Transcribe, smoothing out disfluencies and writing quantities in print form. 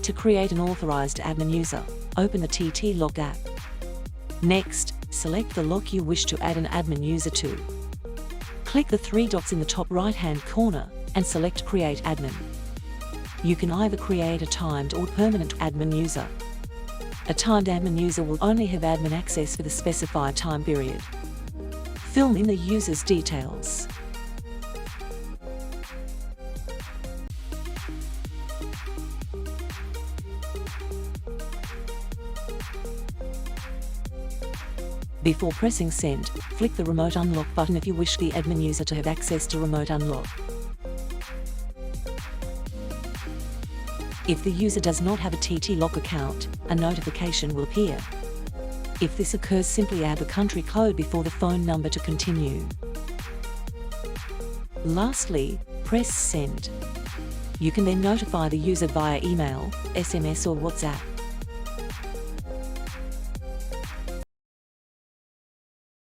To create an authorized admin user, open the TTLock app. Next, select the lock you wish to add an admin user to. Click the three dots in the top right-hand corner and select Create Admin. You can either create a timed or permanent admin user. A timed admin user will only have admin access for the specified time period. Fill in the user's details. Before pressing send, flick the remote unlock button if you wish the admin user to have access to remote unlock. If the user does not have a TTLock account, a notification will appear. If this occurs, simply add the country code before the phone number to continue. Lastly, press send. You can then notify the user via email, SMS or WhatsApp.